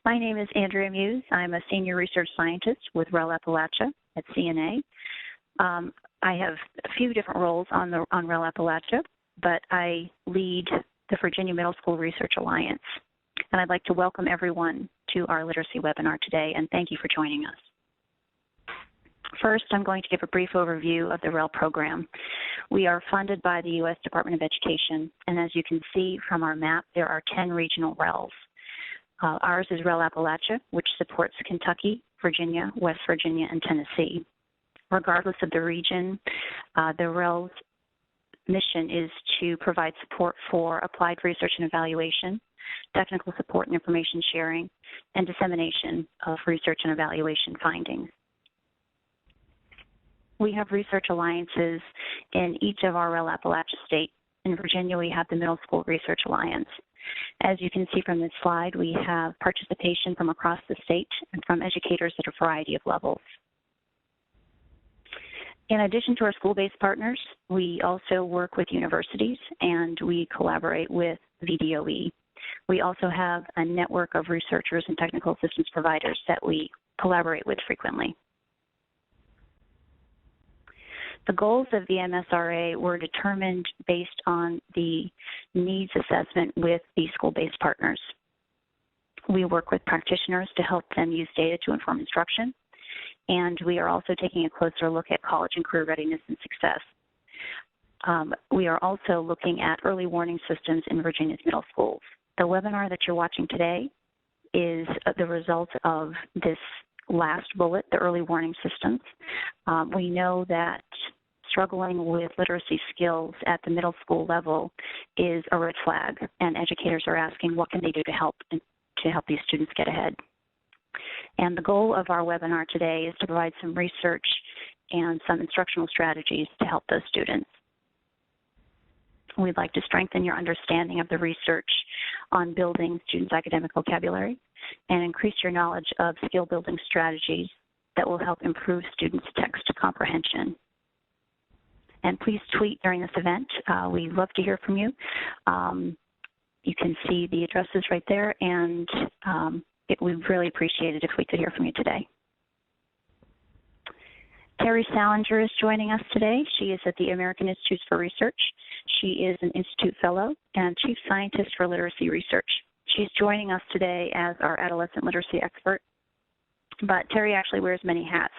My name is Andrea Muse. I'm a senior research scientist with REL Appalachia at CNA. I have a few different roles on REL Appalachia, but I lead the Virginia Middle School Research Alliance. And I'd like to welcome everyone to our literacy webinar today, and thank you for joining us. First, I'm going to give a brief overview of the REL program. We are funded by the U.S. Department of Education, and as you can see from our map, there are 10 regional RELs. Ours is REL Appalachia, which supports Kentucky, Virginia, West Virginia, and Tennessee. Regardless of the region, the REL's mission is to provide support for applied research and evaluation, technical support and information sharing, and dissemination of research and evaluation findings. We have research alliances in each of our REL Appalachia states. In Virginia, we have the Middle School Research Alliance. As you can see from this slide, we have participation from across the state and from educators at a variety of levels. In addition to our school-based partners, we also work with universities and we collaborate with VDOE. We also have a network of researchers and technical assistance providers that we collaborate with frequently. The goals of the MSRA were determined based on the needs assessment with the school-based partners. We work with practitioners to help them use data to inform instruction, and we are also taking a closer look at college and career readiness and success. We are also looking at early warning systems in Virginia's middle schools. The webinar that you're watching today is the result of this last bullet, the early warning systems. We know that struggling with literacy skills at the middle school level is a red flag, and educators are asking what can they do to help these students get ahead. And the goal of our webinar today is to provide some research and some instructional strategies to help those students. We'd like to strengthen your understanding of the research on building students' academic vocabulary and increase your knowledge of skill-building strategies that will help improve students' text comprehension. And please tweet during this event. We'd love to hear from you. You can see the addresses right there, and we'd really appreciate it if we could hear from you today. Terry Salinger is joining us today. She is at the American Institutes for Research. She is an Institute Fellow and Chief Scientist for Literacy Research. She's joining us today as our adolescent literacy expert, but Terry actually wears many hats.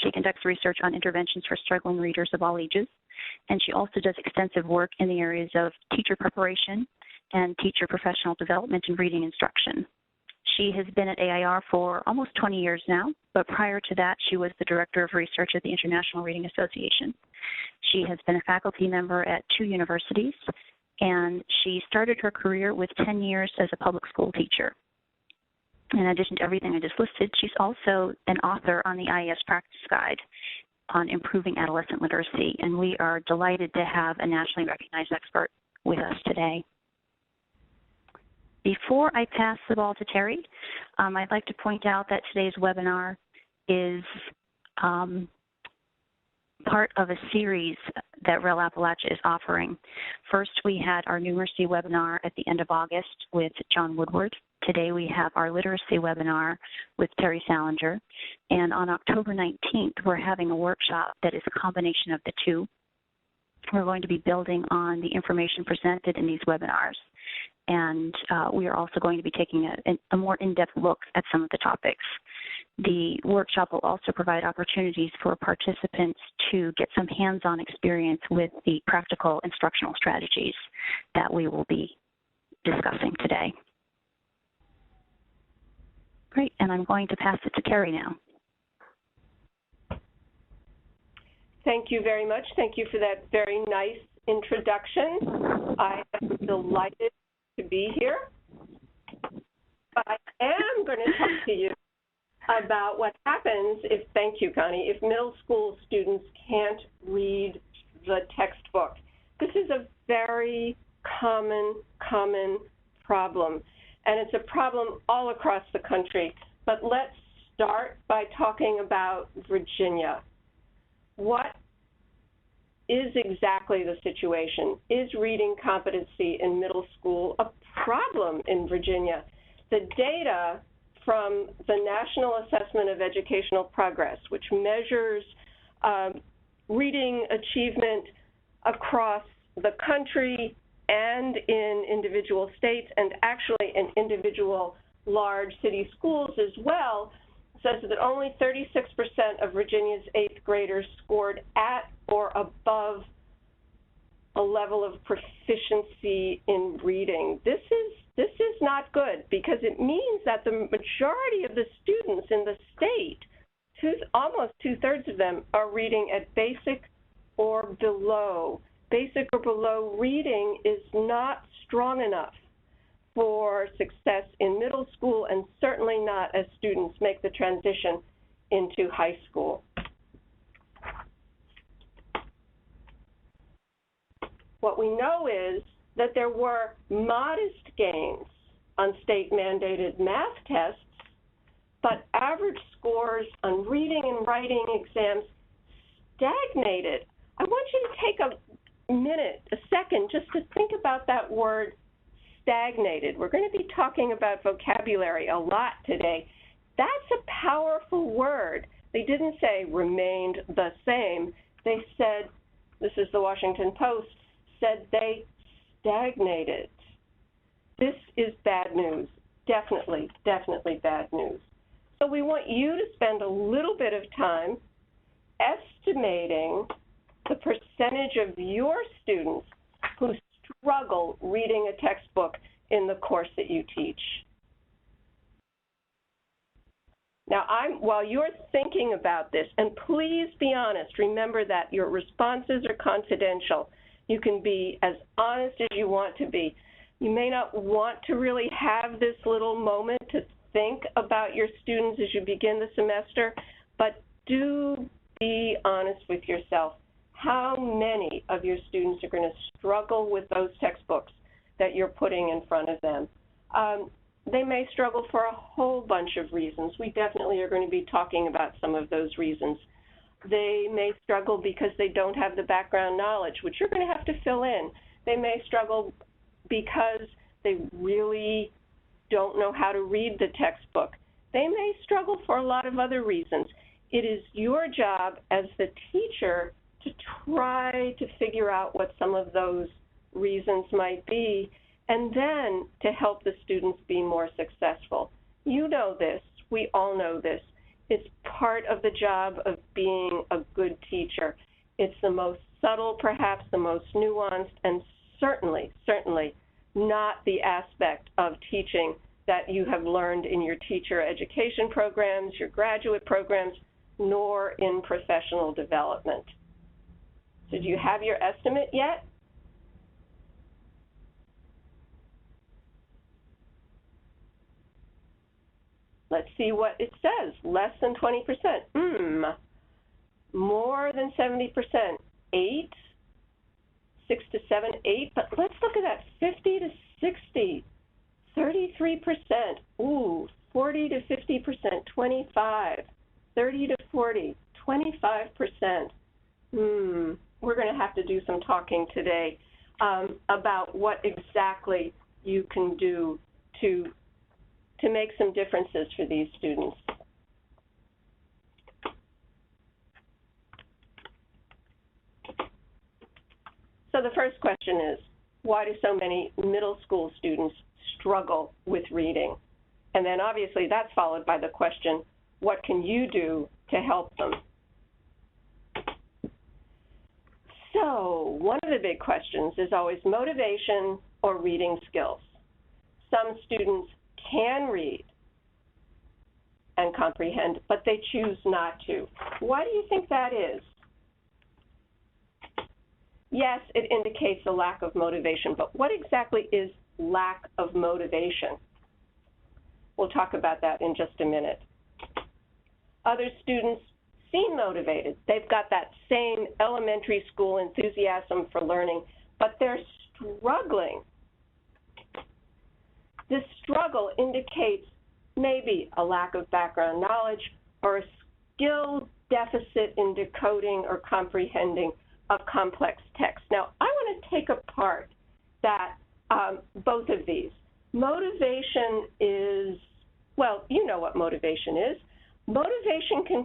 She conducts research on interventions for struggling readers of all ages, and she also does extensive work in the areas of teacher preparation and teacher professional development and reading instruction. She has been at AIR for almost 20 years now, but prior to that, she was the Director of Research at the International Reading Association. She has been a faculty member at 2 universities, and she started her career with 10 years as a public school teacher. In addition to everything I just listed, she's also an author on the IES Practice Guide on improving adolescent literacy, and we are delighted to have a nationally recognized expert with us today. Before I pass the ball to Terry, I'd like to point out that today's webinar is part of a series that REL Appalachia is offering. First, we had our numeracy webinar at the end of August with John Woodward. Today, we have our literacy webinar with Terry Salinger. And on October 19th, we're having a workshop that is a combination of the two. We're going to be building on the information presented in these webinars. And we are also going to be taking a more in-depth look at some of the topics. The workshop will also provide opportunities for participants to get some hands-on experience with the practical instructional strategies that we will be discussing today. Great, and I'm going to pass it to Terry now. Thank you very much. Thank you for that very nice introduction. I am delighted to be here. But I am going to talk to you about what happens if, thank you, Connie, if middle school students can't read the textbook. This is a very common problem, and it's a problem all across the country. But let's start by talking about Virginia. What is exactly the situation? Is reading competency in middle school a problem in Virginia? The data from the National Assessment of Educational Progress, which measures reading achievement across the country and in individual states, and actually in individual large city schools as well, says that only 36% of Virginia's 8th graders scored at or above a level of proficiency in reading. This is not good, because it means that the majority of the students in the state, almost 2/3 of them, are reading at basic or below. Basic or below reading is not strong enough for success in middle school, and certainly not as students make the transition into high school. What we know is that there were modest gains on state-mandated math tests, but average scores on reading and writing exams stagnated. I want you to take a second, just to think about that word stagnated. We're going to be talking about vocabulary a lot today. That's a powerful word. They didn't say remained the same. They said, this is the Washington Post, said they stagnated. This is bad news. Definitely, definitely bad news. So we want you to spend a little bit of time estimating the percentage of your students who struggle reading a textbook in the course that you teach. Now, while you're thinking about this, and please be honest, remember that your responses are confidential. You can be as honest as you want to be. You may not want to really have this little moment to think about your students as you begin the semester, but do be honest with yourself. How many of your students are going to struggle with those textbooks that you're putting in front of them? They may struggle for a whole bunch of reasons. We definitely are going to be talking about some of those reasons. They may struggle because they don't have the background knowledge, which you're going to have to fill in. They may struggle because they really don't know how to read the textbook. They may struggle for a lot of other reasons. It is your job as the teacher to try to figure out what some of those reasons might be, and then to help the students be more successful. You know this. We all know this. It's part of the job of being a good teacher. It's the most subtle, perhaps the most nuanced, and certainly not the aspect of teaching that you have learned in your teacher education programs, your graduate programs, nor in professional development. So do you have your estimate yet? Let's see what it says. Less than 20%. More than 70%. 8, 6 to 7, 8. But let's look at that. 50 to 60. 33%. Ooh, 40 to 50%. 25. 30 to 40. 25%. We're going to have to do some talking today about what exactly you can do to make some differences for these students. So the first question is, why do so many middle school students struggle with reading? And then obviously that's followed by the question, what can you do to help them? So one of the big questions is always motivation or reading skills. Some students can read and comprehend, but they choose not to. Why do you think that is? Yes, it indicates a lack of motivation, but what exactly is lack of motivation? We'll talk about that in just a minute. Other students seem motivated. They've got that same elementary school enthusiasm for learning, but they're struggling. This struggle indicates maybe a lack of background knowledge or a skill deficit in decoding or comprehending of complex text. Now, I want to take apart that both of these. Motivation is Well, you know what motivation is. Motivation can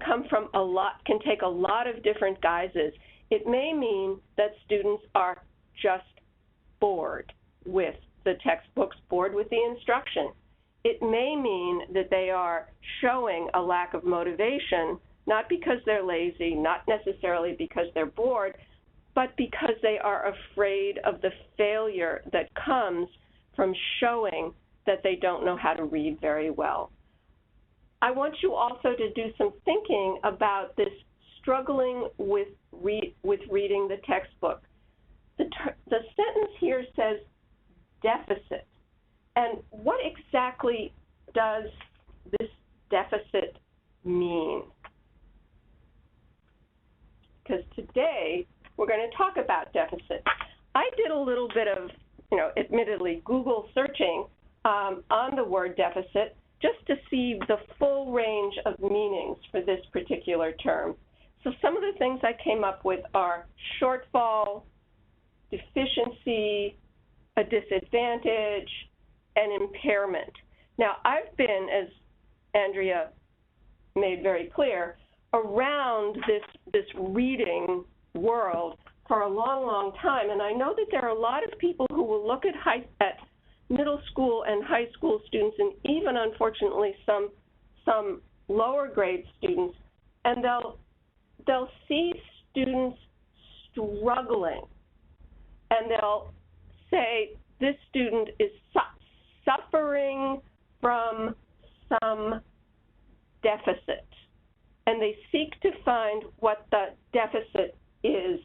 take a lot of different guises. It may mean that students are just bored with the textbooks, bored with the instruction. It may mean that they are showing a lack of motivation, not because they're lazy, not necessarily because they're bored, but because they are afraid of the failure that comes from showing that they don't know how to read very well. I want you also to do some thinking about this struggling with reading the textbook. The sentence here says deficit. And what exactly does this deficit mean? Because today we're going to talk about deficit. I did a little bit of, admittedly, Google searching on the word deficit just to see the full range of meanings for this particular term. So some of the things I came up with are shortfall, deficiency, a disadvantage, and impairment. Now, I've been, as Andrea made very clear, around this reading world for a long, long time, and I know that there are a lot of people who will look at middle school and high school students, and even, unfortunately, some lower grade students, and they'll see students struggling, and they'll say, this student is suffering from some deficit, and they seek to find what the deficit is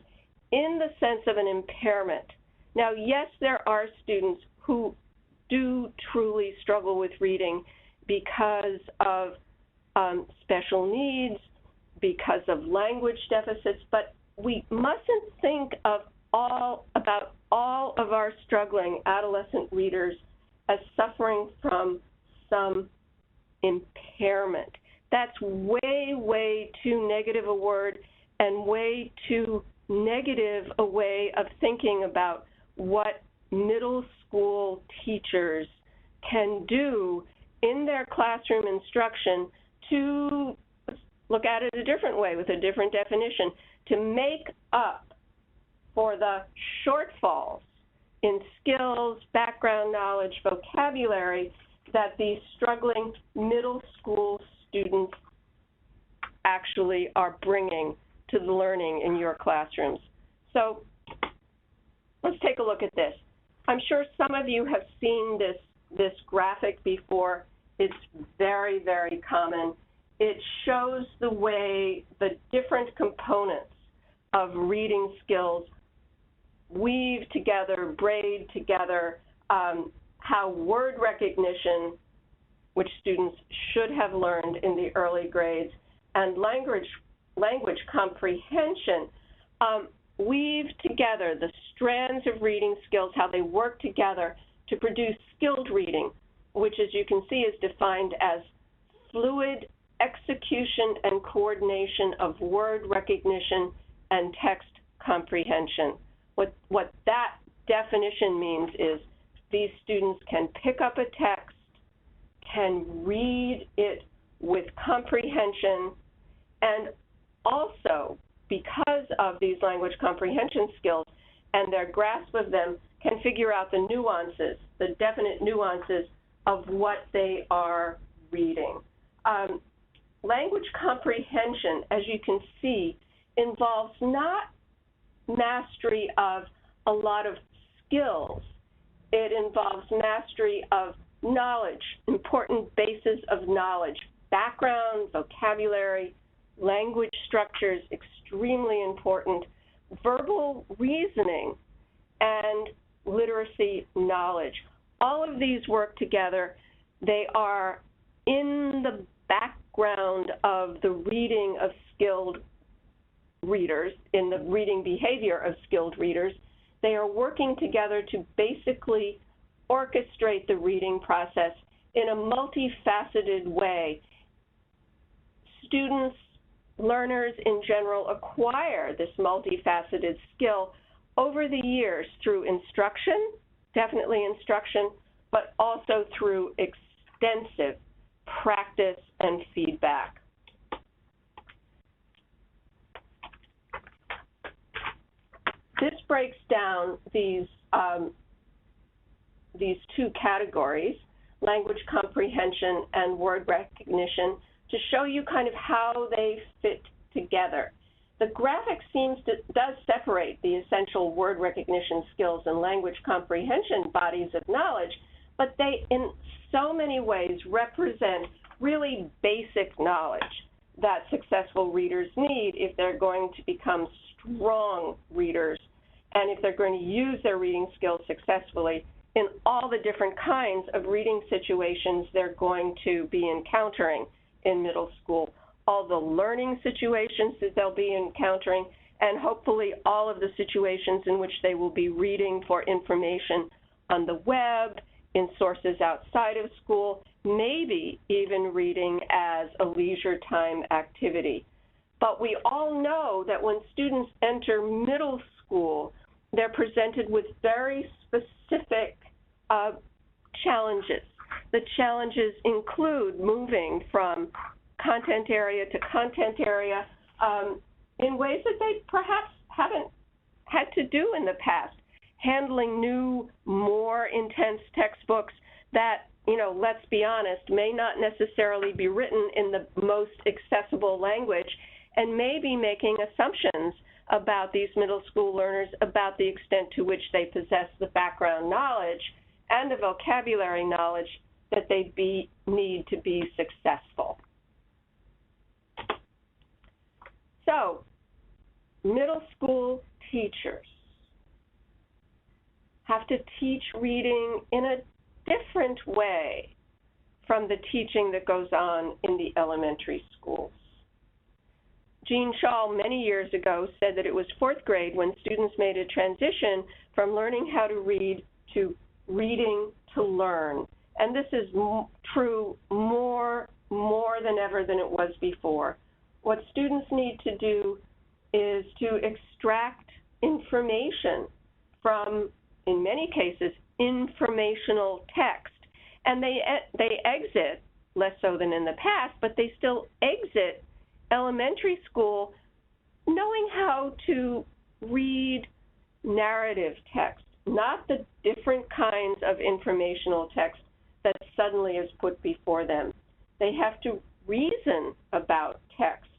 in the sense of an impairment. Now, yes, there are students who do truly struggle with reading because of special needs, because of language deficits, but we mustn't think about all of our struggling adolescent readers as suffering from some impairment. That's way, way too negative a word and way too negative a way of thinking about what middle school teachers can do in their classroom instruction to look at it a different way with a different definition, to make up for the shortfalls in skills, background knowledge, vocabulary that these struggling middle school students actually are bringing to the learning in your classrooms. So let's take a look at this. I'm sure some of you have seen this graphic before. It's very, very common. It shows the way the different components of reading skills weave together, braid together, how word recognition, which students should have learned in the early grades, and language comprehension weave together the strands of reading skills, how they work together to produce skilled reading, which, as you can see, is defined as fluid execution and coordination of word recognition and text comprehension. What that definition means is these students can pick up a text, can read it with comprehension, and also, because of these language comprehension skills and their grasp of them, can figure out the nuances, the definite nuances of what they are reading. Language comprehension, as you can see, involves not mastery of a lot of skills. It involves mastery of knowledge, important bases of knowledge, background, vocabulary, language structures, extremely important, verbal reasoning, and literacy knowledge. All of these work together. They are in the background of the reading of skilled readers, in the reading behavior of skilled readers. They are working together to basically orchestrate the reading process in a multifaceted way. Students, learners in general, acquire this multifaceted skill over the years through instruction, definitely instruction, but also through extensive practice, and feedback. This breaks down these two categories, language comprehension and word recognition, to show you kind of how they fit together. The graphic does separate the essential word recognition skills and language comprehension bodies of knowledge, but they, in so many ways, represent really basic knowledge that successful readers need if they're going to become strong readers and if they're going to use their reading skills successfully in all the different kinds of reading situations they're going to be encountering in middle school, all the learning situations that they'll be encountering, and hopefully all of the situations in which they will be reading for information on the web, in sources outside of school, maybe even reading as a leisure time activity. But we all know that when students enter middle school, they're presented with very specific challenges. The challenges include moving from content area to content area in ways that they perhaps haven't had to do in the past, handling new, more intense textbooks that, let's be honest, may not necessarily be written in the most accessible language, and maybe making assumptions about these middle school learners about the extent to which they possess the background knowledge and the vocabulary knowledge that they need to be successful. So, middle school teachers have to teach reading in a different way from the teaching that goes on in the elementary schools. Jean Shaw, many years ago, said that it was fourth grade when students made a transition from learning how to read to reading to learn. And this is true more than ever than it was before. What students need to do is to extract information from, in many cases, informational text. And they exit, less so than in the past, but they still exit elementary school knowing how to read narrative text, not the different kinds of informational text that suddenly is put before them. They have to reason about text,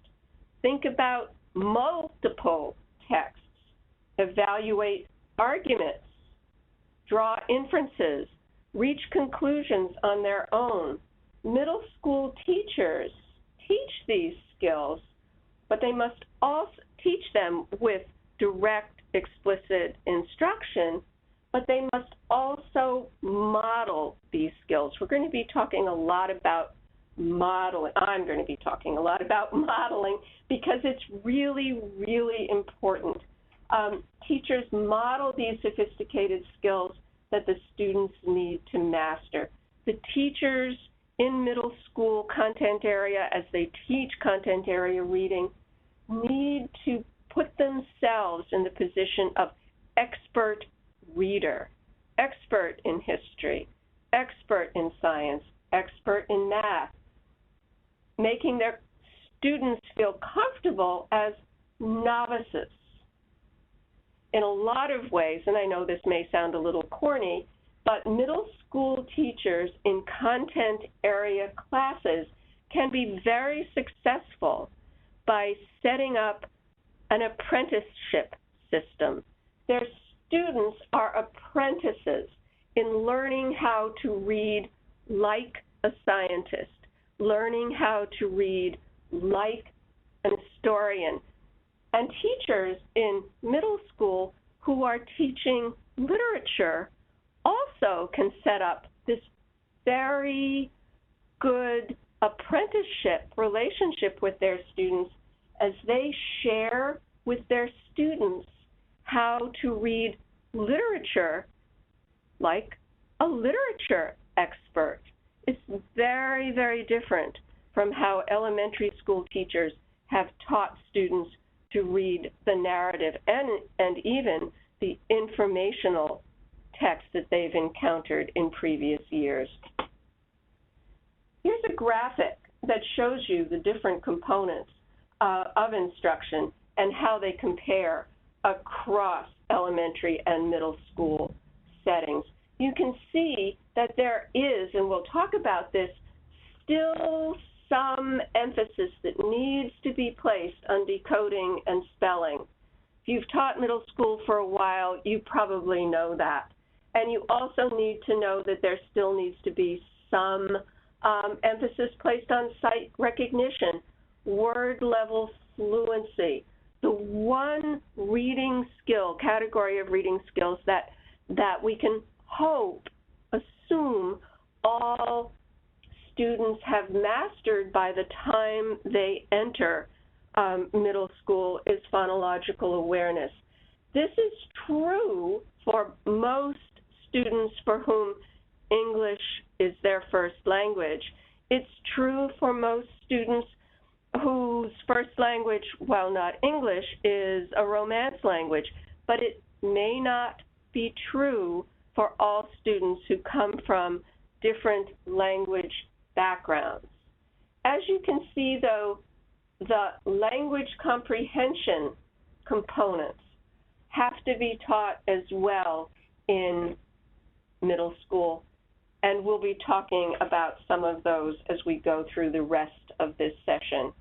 think about multiple texts, evaluate arguments, draw inferences, reach conclusions on their own. Middle school teachers teach these skills, but they must also teach them with direct, explicit instruction, but they must also model these skills. We're going to be talking a lot about modeling. I'm going to be talking a lot about modeling because it's really, really important. Teachers model these sophisticated skills that the students need to master. The teachers in middle school content area, as they teach content area reading, need to put themselves in the position of expert reader, expert in history, expert in science, expert in math, making their students feel comfortable as novices. In a lot of ways, and I know this may sound a little corny, but middle school teachers in content area classes can be very successful by setting up an apprenticeship system. Their students are apprentices in learning how to read like a scientist, learning how to read like an historian. And teachers in middle school who are teaching literature also can set up this very good apprenticeship relationship with their students as they share with their students how to read literature like a literature expert. It's very, very different from how elementary school teachers have taught students to read the narrative and even the informational text that they've encountered in previous years. Here's a graphic that shows you the different components of instruction and how they compare across elementary and middle school settings. You can see that there is, and we'll talk about this, still some emphasis that needs to be placed on decoding and spelling. If you've taught middle school for a while, you probably know that. And you also need to know that there still needs to be some emphasis placed on sight recognition, word level fluency, the one reading skill, category of reading skills that we can assume all students have mastered by the time they enter middle school is phonological awareness. This is true for most students for whom English is their first language. It's true for most students whose first language, while not English, is a Romance language, but it may not be true for all students who come from different language backgrounds. As you can see, though, the language comprehension components have to be taught as well in middle school, and we'll be talking about some of those as we go through the rest of this session.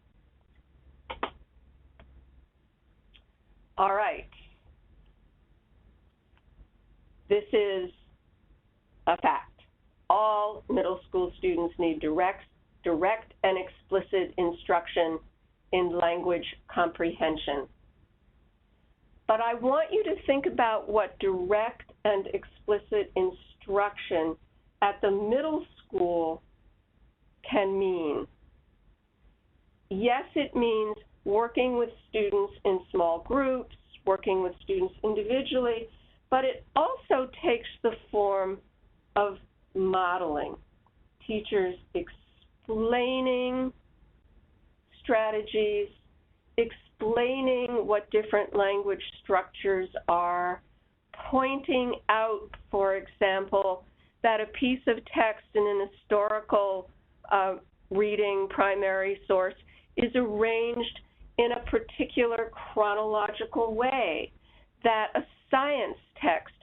All right. This is a fact. All middle school students need direct and explicit instruction in language comprehension. But I want you to think about what direct and explicit instruction at the middle school can mean. Yes, it means working with students in small groups, working with students individually, but it also takes the form of modeling. Teachers explaining strategies, explaining what different language structures are, pointing out, for example, that a piece of text in an historical reading primary source is arranged in a particular chronological way, that a science text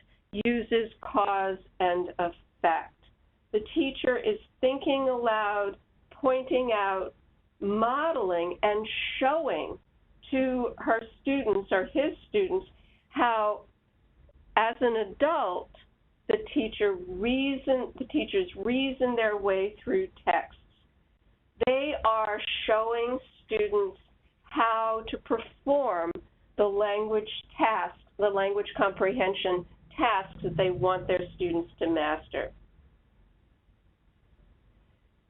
uses cause and effect. The teacher is thinking aloud, pointing out, modeling, and showing to her students or his students how, as an adult, the teachers reason their way through texts. They are showing students how to perform the language tasks, the language comprehension tasks that they want their students to master.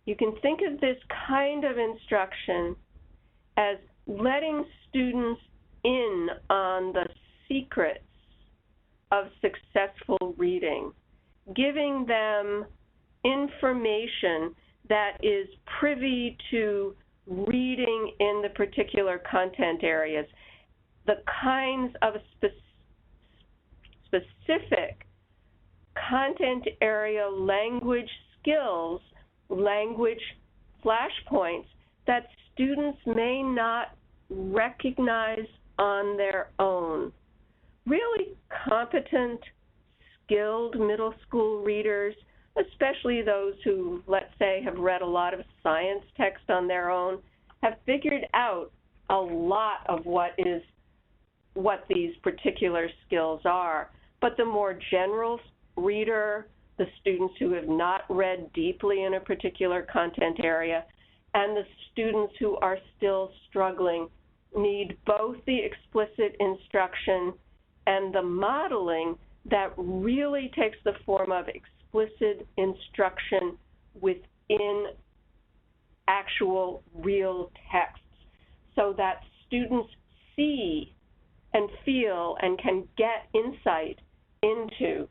You can think of this kind of instruction as letting students in on the secrets of successful reading, giving them information that is privy to reading in the particular content areas, the kinds of specific content area language skills, language flashpoints that students may not recognize on their own. Really competent, skilled middle school readers, especially those who, let's say, have read a lot of science text on their own, have figured out a lot of what these particular skills are. But the more general reader, the students who have not read deeply in a particular content area, and the students who are still struggling need both the explicit instruction and the modeling that really takes the form of explicit instruction within actual real texts, so that students see and feel and can get insight into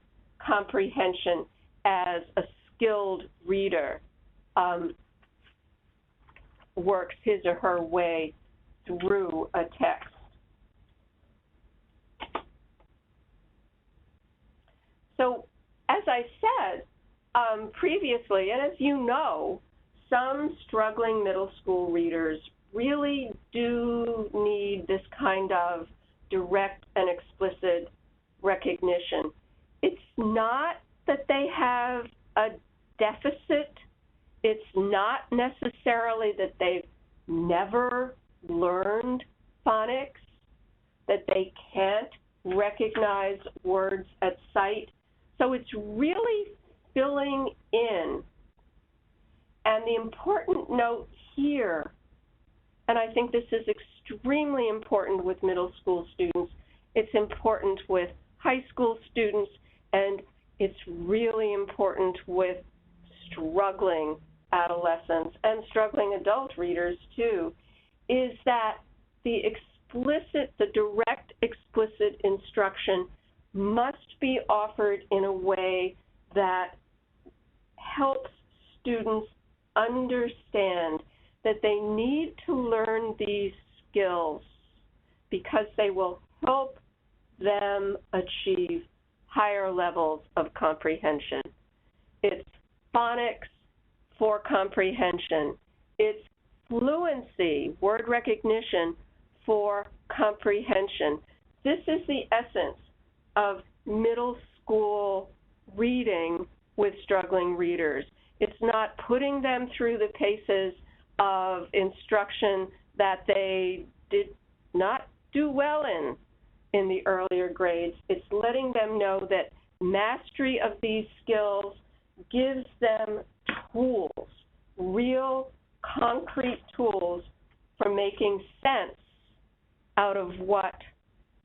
comprehension as a skilled reader works his or her way through a text. So, as I said previously, and as you know, some struggling middle school readers really do need this kind of direct and explicit recognition. It's not that they have a deficit. It's not necessarily that they've never learned phonics, that they can't recognize words at sight. So it's really filling in. And the important note here, and I think this is extremely important with middle school students, it's important with high school students, and it's really important with struggling adolescents and struggling adult readers too, is that the direct explicit instruction must be offered in a way that helps students understand that they need to learn these skills because they will help them achieve higher levels of comprehension. It's phonics for comprehension. It's fluency, word recognition for comprehension. This is the essence of middle school reading with struggling readers. It's not putting them through the paces of instruction that they did not do well in the earlier grades. It's letting them know that mastery of these skills gives them tools, real concrete tools for making sense out of what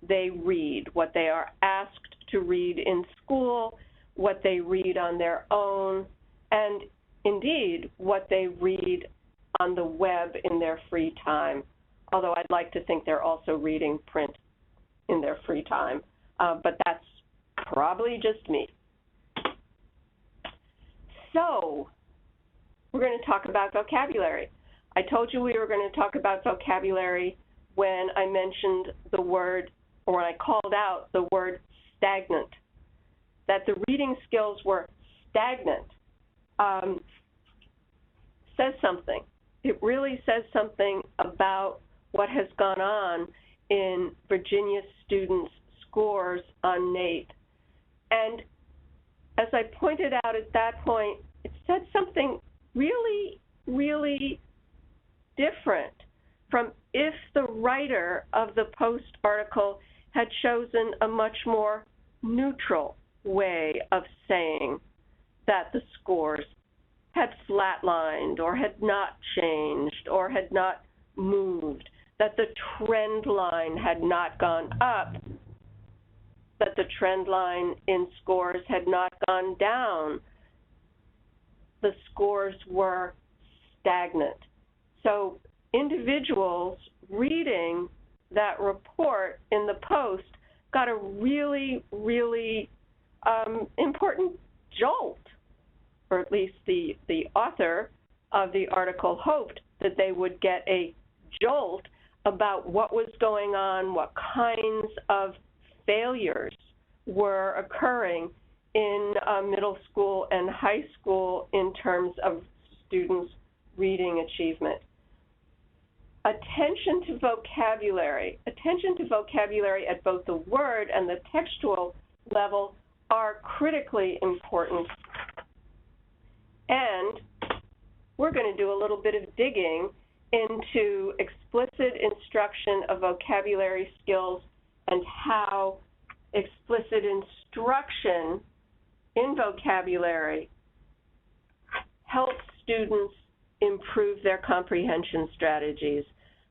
they read, what they are asked to read in school, what they read on their own, and indeed what they read on the web in their free time, although I'd like to think they're also reading print in their free time, but that's probably just me. So we're going to talk about vocabulary. I told you we were going to talk about vocabulary when I mentioned the word, or when I called out the word stagnant, that the reading skills were stagnant. Says something. It really says something about what has gone on in Virginia students' scores on NAEP. And as I pointed out at that point, it said something really, really different from if the writer of the Post article had chosen a much more neutral way of saying that the scores had flatlined or had not changed or had not moved, that the trend line had not gone up, that the trend line in scores had not gone down. The scores were stagnant. So individuals reading that report in the Post got a really, really important jolt, or at least the author of the article hoped that they would get a jolt about what was going on, what kinds of failures were occurring in middle school and high school in terms of students' reading achievement. Attention to vocabulary at both the word and the textual level are critically important. And we're going to do a little bit of digging into explicit instruction of vocabulary skills and how explicit instruction in vocabulary helps students improve their comprehension strategies.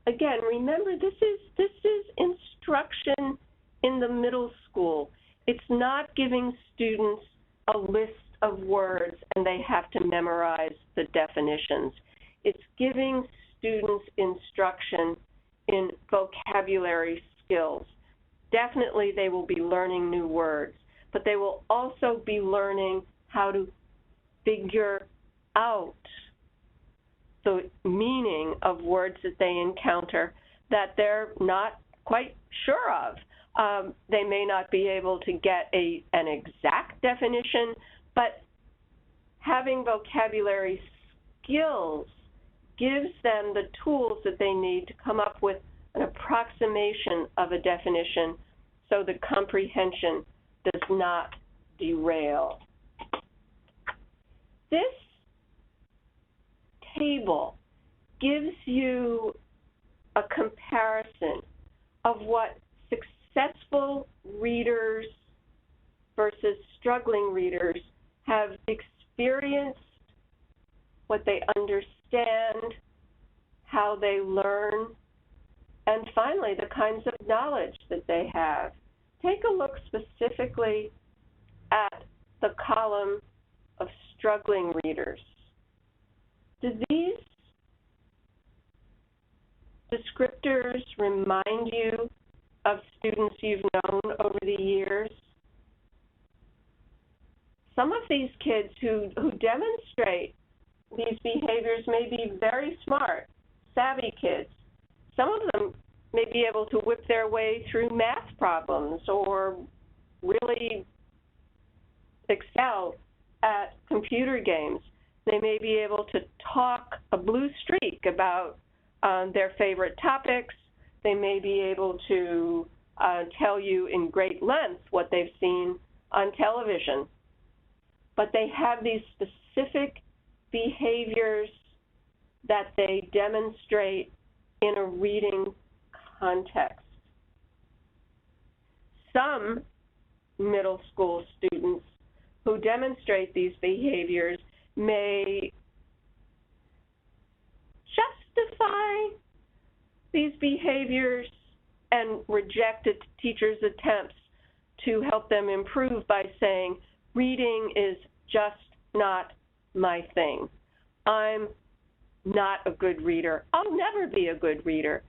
Again, remember, this is instruction in the middle school. It's not giving students a list of words and they have to memorize the definitions. It's giving students instruction in vocabulary skills. Definitely they will be learning new words, but they will also be learning how to figure out the meaning of words that they encounter that they're not quite sure of. They may not be able to get an exact definition, but having vocabulary skills gives them the tools that they need to come up with an approximation of a definition so that comprehension does not derail. This table gives you a comparison of what successful readers versus struggling readers have experienced, what they understand, how they learn, and finally, the kinds of knowledge that they have. Take a look specifically at the column of struggling readers. Do these descriptors remind you of students you've known over the years? Some of these kids who demonstrate these behaviors may be very smart, savvy kids. Some of them may be able to whip their way through math problems or really excel at computer games. They may be able to talk a blue streak about their favorite topics. They may be able to tell you in great length what they've seen on television. But they have these specific behaviors that they demonstrate in a reading context. Some middle school students who demonstrate these behaviors may justify these behaviors and reject a teacher's attempts to help them improve by saying, reading is just not my thing. I'm not a good reader. I'll never be a good reader.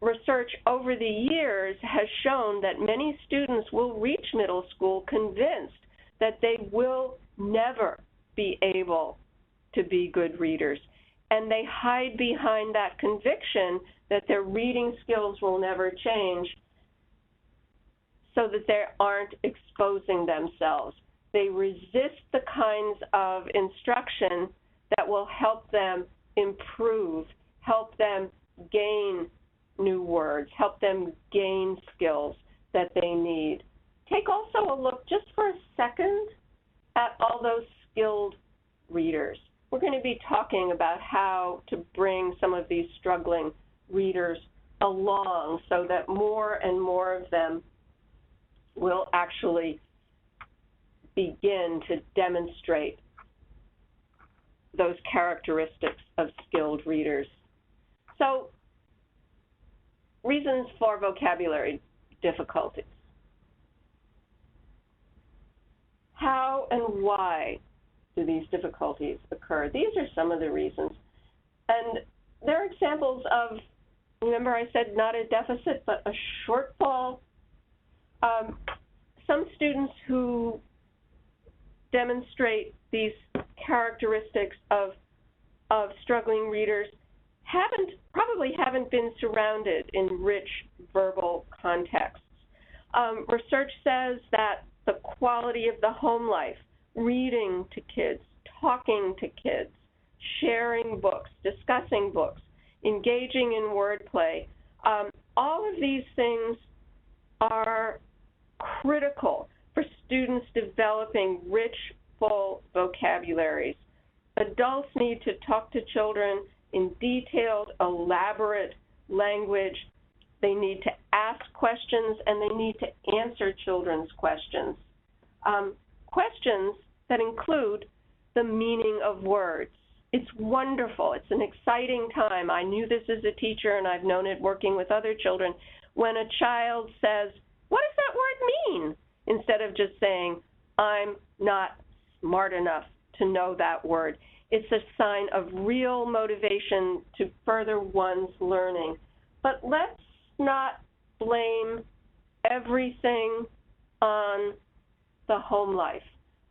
Research over the years has shown that many students will reach middle school convinced that they will never be able to be good readers. And they hide behind that conviction that their reading skills will never change so that they aren't exposing themselves. They resist the kinds of instruction that will help them improve, help them gain new words, help them gain skills that they need. Take also a look just for a second at all those skilled readers. We're going to be talking about how to bring some of these struggling readers along so that more and more of them will actually begin to demonstrate those characteristics of skilled readers. So, reasons for vocabulary difficulties. How and why do these difficulties occur? These are some of the reasons. And there are examples of, remember I said not a deficit, but a shortfall. Some students who demonstrate these characteristics of struggling readers probably haven't been surrounded in rich verbal contexts. Research says that the quality of the home life, reading to kids, talking to kids, sharing books, discussing books, engaging in wordplay, all of these things are critical for students developing rich, full vocabularies. Adults need to talk to children in detailed, elaborate language. They need to ask questions and they need to answer children's questions. Questions that include the meaning of words. It's wonderful. It's an exciting time. I knew this as a teacher and I've known it working with other children. When a child says, "What does that word mean?" instead of just saying, "I'm not smart enough to know that word." It's a sign of real motivation to further one's learning. But let's not blame everything on the home life.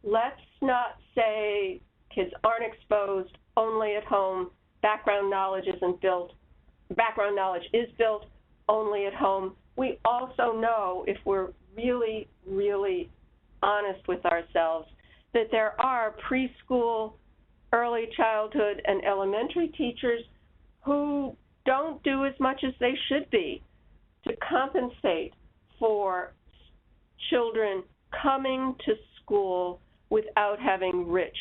Let's not say kids aren't exposed only at home, background knowledge is built only at home. We also know, if we're really, really honest with ourselves, that there are preschool early childhood and elementary teachers who don't do as much as they should be to compensate for children coming to school without having rich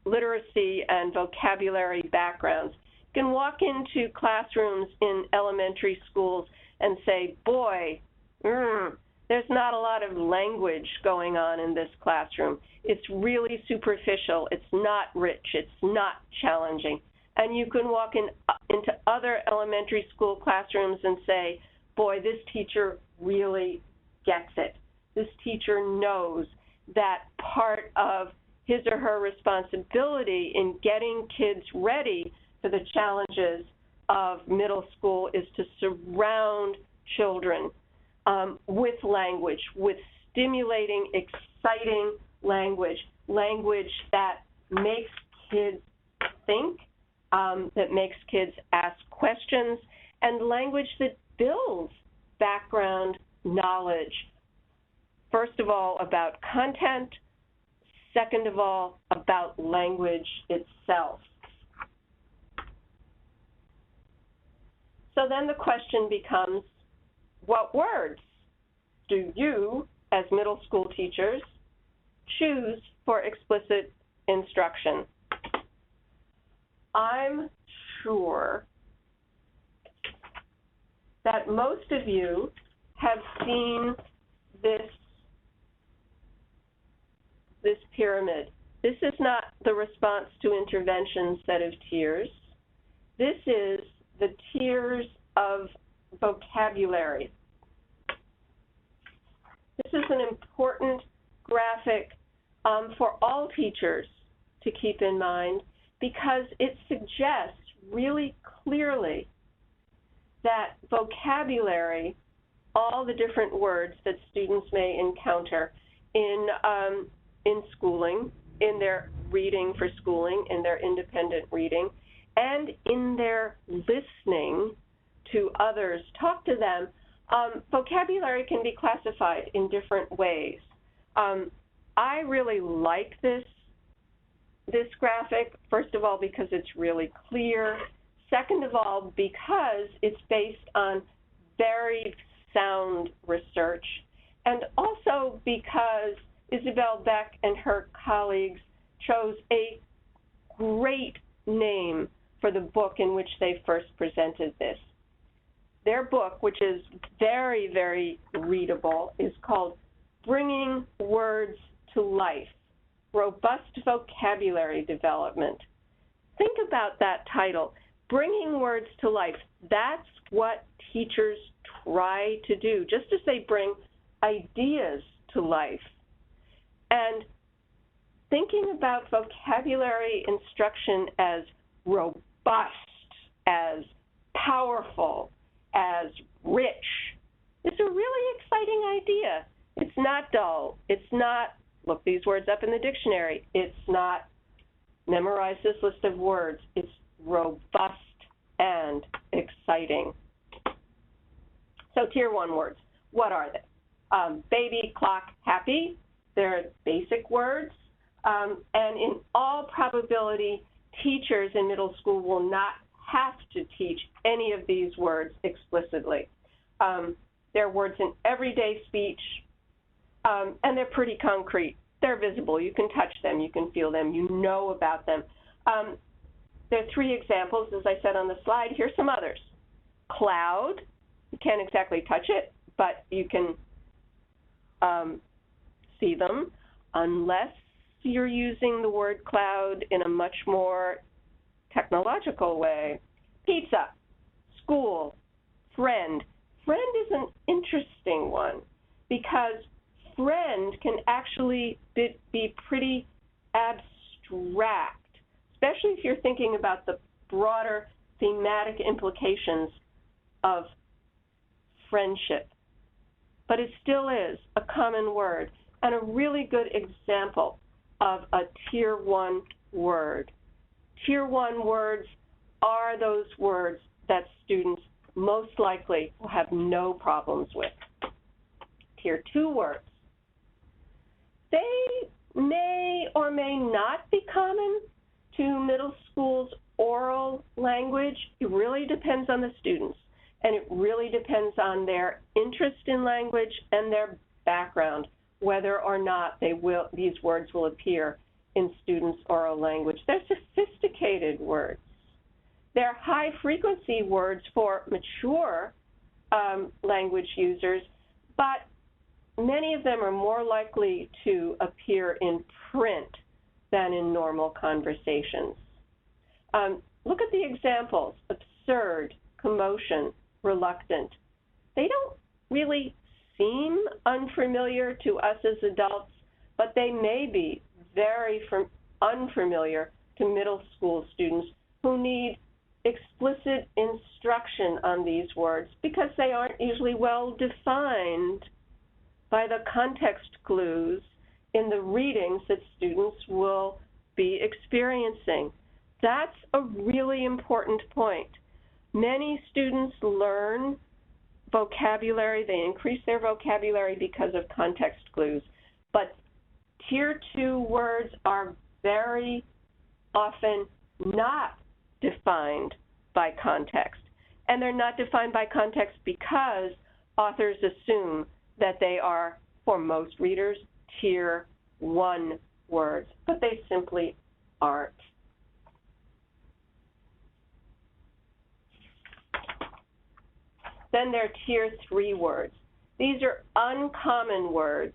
literacy and vocabulary backgrounds. You can walk into classrooms in elementary schools and say, boy, there's not a lot of language going on in this classroom. It's really superficial. It's not rich. It's not challenging. And you can walk into other elementary school classrooms and say, boy, this teacher really gets it. This teacher knows that part of his or her responsibility in getting kids ready for the challenges of middle school is to surround children with language, with stimulating, exciting language that makes kids think, that makes kids ask questions, and language that builds background knowledge. First of all, about content. Second of all, about language itself. So then the question becomes, what words do you, as middle school teachers, choose for explicit instruction? I'm sure that most of you have seen this pyramid. This is not the response to intervention set of tiers. This is the tiers of vocabulary. This is an important graphic for all teachers to keep in mind because it suggests really clearly that vocabulary, all the different words that students may encounter in schooling, in their reading for schooling, in their independent reading, and in their listening to others talk to them, vocabulary can be classified in different ways. I really like this graphic, first of all, because it's really clear. Second of all, because it's based on very sound research, and also because Isabel Beck and her colleagues chose a great name for the book in which they first presented this. Their book, which is very, very readable, is called Bringing Words to Life, Robust Vocabulary Development. Think about that title, Bringing Words to Life. That's what teachers try to do, just as they bring ideas to life. And thinking about vocabulary instruction as robust, as powerful, as rich, is a really exciting idea. It's not dull. It's not, look these words up in the dictionary. It's not memorize this list of words. It's robust and exciting. So tier 1 words, what are they? Baby, clock, happy. They're basic words. And in all probability, teachers in middle school will not have to teach any of these words explicitly. They're words in everyday speech, and they're pretty concrete. They're visible. You can touch them. You can feel them. You know about them. There are 3 examples, as I said on the slide. Here's some others. Cloud. You can't exactly touch it, but you can see them, unless you're using the word cloud in a much more technological way. Pizza, school, friend. Friend is an interesting one because friend can actually be pretty abstract, especially if you're thinking about the broader thematic implications of friendship. But it still is a common word and a really good example of a tier 1 word. Tier 1 words are those words that students most likely will have no problems with. Tier 2 words, they may or may not be common to middle school's oral language. It really depends on the students, and it really depends on their interest in language and their background, whether or not these words will appear in students' oral language. They're sophisticated words. They're high-frequency words for mature language users, but many of them are more likely to appear in print than in normal conversations. Look at the examples: absurd, commotion, reluctant. They don't really seem unfamiliar to us as adults, but they may be very unfamiliar to middle school students who need explicit instruction on these words because they aren't usually well defined by the context clues in the readings that students will be experiencing. That's a really important point. Many students learn vocabulary, they increase their vocabulary because of context clues, but Tier 2 words are very often not defined by context. And they're not defined by context because authors assume that they are, for most readers, Tier 1 words, but they simply aren't. Then there are Tier 3 words. These are uncommon words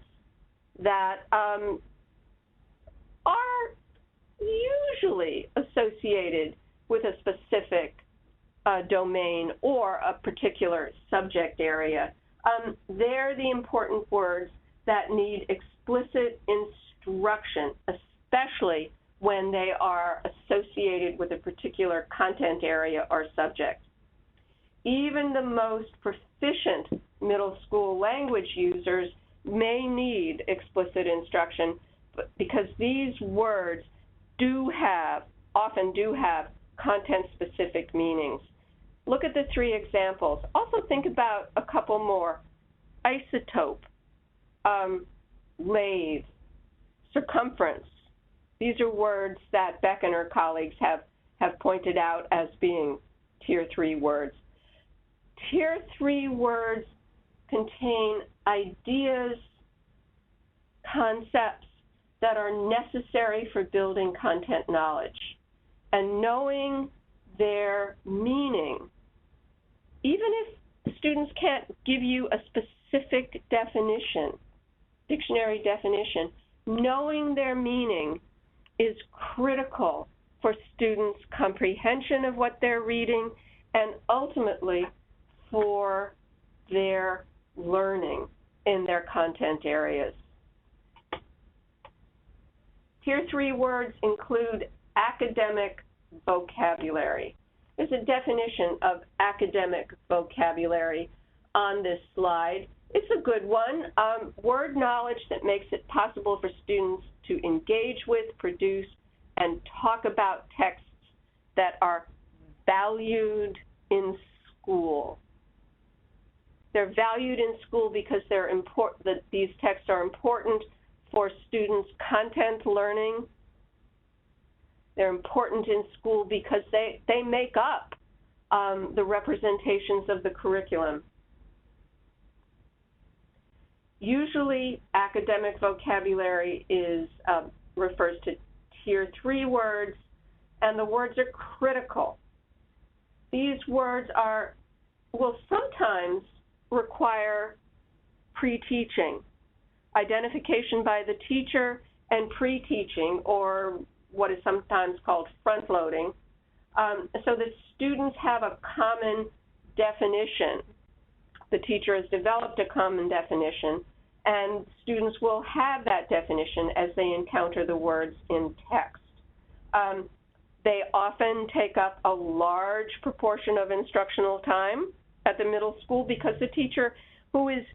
that are usually associated with a specific domain or a particular subject area. They're the important words that need explicit instruction, especially when they are associated with a particular content area or subject. Even the most proficient middle school language users may need explicit instruction because these words often do have content-specific meanings. Look at the 3 examples. Also think about a couple more. Isotope, lathe, circumference. These are words that Beck and her colleagues have pointed out as being Tier 3 words. Tier 3 words contain ideas, concepts that are necessary for building content knowledge. And knowing their meaning, even if students can't give you a specific definition, dictionary definition, knowing their meaning is critical for students' comprehension of what they're reading and ultimately for their learning in their content areas. Tier 3 words include academic vocabulary. There's a definition of academic vocabulary on this slide. It's a good one. Word knowledge that makes it possible for students to engage with, produce, and talk about texts that are valued in school. They're valued in school because these texts are important for students' content learning. They're important in school because they make up the representations of the curriculum. Usually, academic vocabulary refers to Tier 3 words, and the words are critical. These words will sometimes require pre-teaching, identification by the teacher, and pre-teaching, or what is sometimes called front-loading, so that students have a common definition. The teacher has developed a common definition, and students will have that definition as they encounter the words in text. They often take up a large proportion of instructional time at the middle school because the teacher who is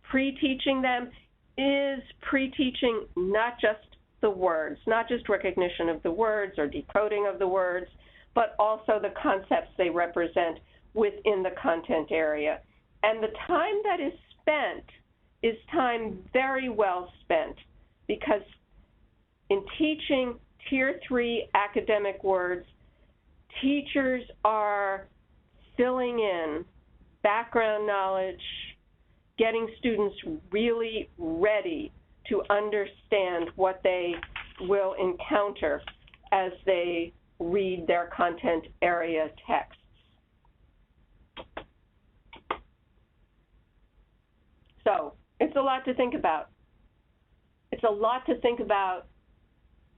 pre-teaching them is pre-teaching not just the words, not just recognition of the words or decoding of the words, but also the concepts they represent within the content area. And the time that is spent is time very well spent because in teaching Tier 3 academic words, teachers are filling in background knowledge, getting students really ready to understand what they will encounter as they read their content area texts. So it's a lot to think about. It's a lot to think about,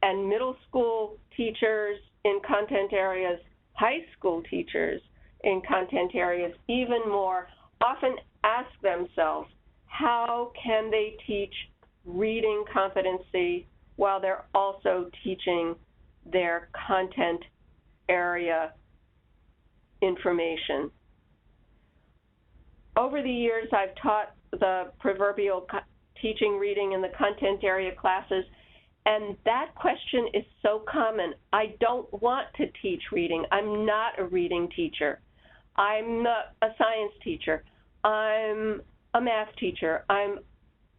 and middle school teachers in content areas, high school teachers in content areas even more often ask themselves, how can they teach reading competency while they're also teaching their content area information? Over the years, I've taught the proverbial teaching reading in the content area classes, and that question is so common. I don't want to teach reading. I'm not a reading teacher. I'm not a science teacher. I'm a math teacher. I'm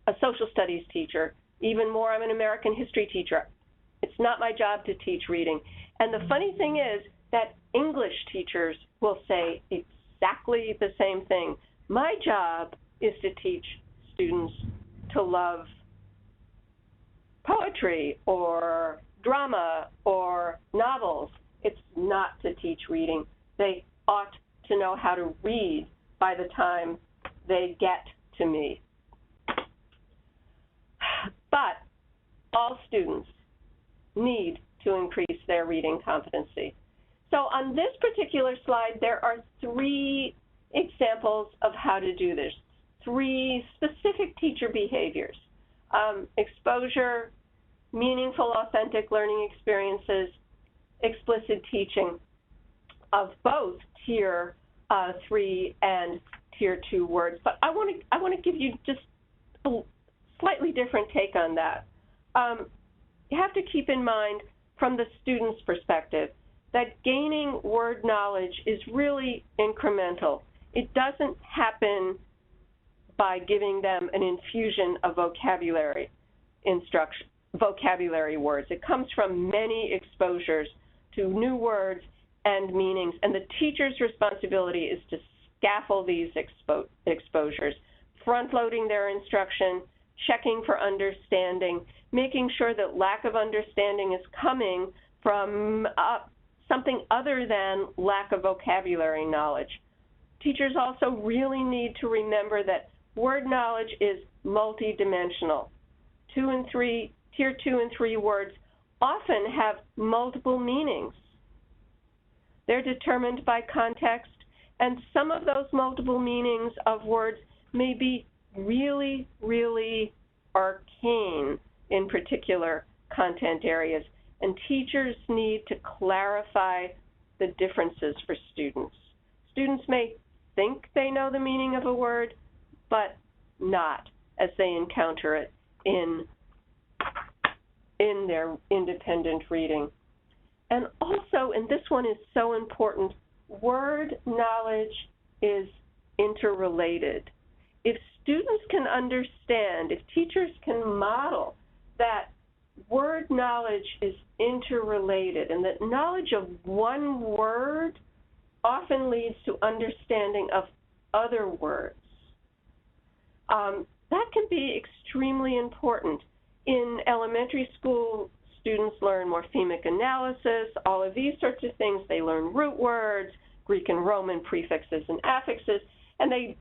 a social studies teacher. Even more, I'm an American history teacher. It's not my job to teach reading. And the funny thing is that English teachers will say exactly the same thing. My job is to teach students to love poetry or drama or novels. It's not to teach reading. They ought to know how to read by the time they get to me. But all students need to increase their reading competency. So on this particular slide, there are 3 examples of how to do this, 3 specific teacher behaviors: exposure, meaningful, authentic learning experiences, explicit teaching of both Tier 3 and Tier 2 words. But I want to give you just a slightly different take on that. You have to keep in mind, from the student's perspective, that gaining word knowledge is really incremental. It doesn't happen by giving them an infusion of vocabulary words. It comes from many exposures to new words and meanings, and the teacher's responsibility is to scaffold these exposures, front-loading their instruction, checking for understanding, making sure that lack of understanding is coming from something other than lack of vocabulary knowledge. Teachers also really need to remember that word knowledge is multidimensional. Tier 2 and 3 words often have multiple meanings. They're determined by context, and some of those multiple meanings of words may be really, really arcane in particular content areas, and teachers need to clarify the differences for students. Students may think they know the meaning of a word, but not as they encounter it in their independent reading. And also, and this one is so important, word knowledge is interrelated. If students can understand, if teachers can model that word knowledge is interrelated and that knowledge of one word often leads to understanding of other words, that can be extremely important. In elementary school, students learn morphemic analysis, all of these sorts of things. They learn root words, Greek and Roman prefixes and affixes, and they,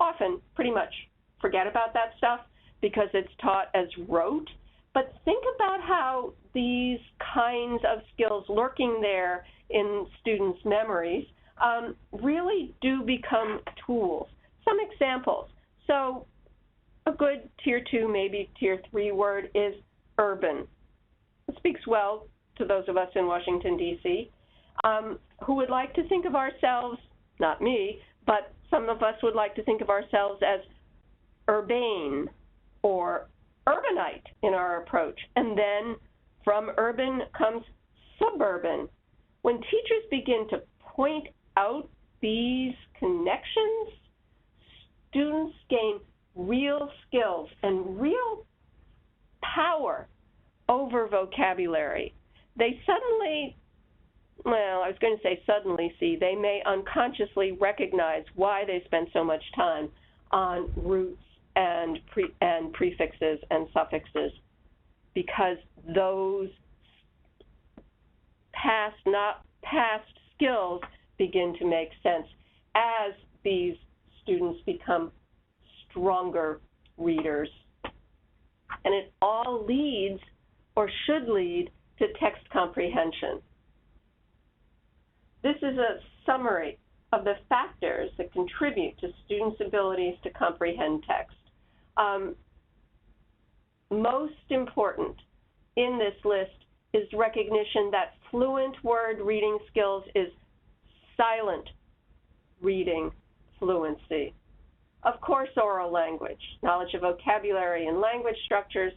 often pretty much forget about that stuff because it's taught as rote. But think about how these kinds of skills lurking there in students' memories really do become tools. Some examples. So a good Tier 2, maybe Tier 3 word is urban. It speaks well to those of us in Washington, D.C., who would like to think of ourselves, not me, but some of us would like to think of ourselves as urbane or urbanite in our approach. And then from urban comes suburban. When teachers begin to point out these connections, students gain real skills and real power over vocabulary. They suddenly, well, I was going to say suddenly see, they may unconsciously recognize why they spend so much time on roots and prefixes and suffixes, because those past skills begin to make sense as these students become stronger readers. And it all leads, or should lead, to text comprehension. This is a summary of the factors that contribute to students' abilities to comprehend text. Most important in this list is recognition that fluent word reading skills is silent reading fluency. Of course, oral language, knowledge of vocabulary and language structures,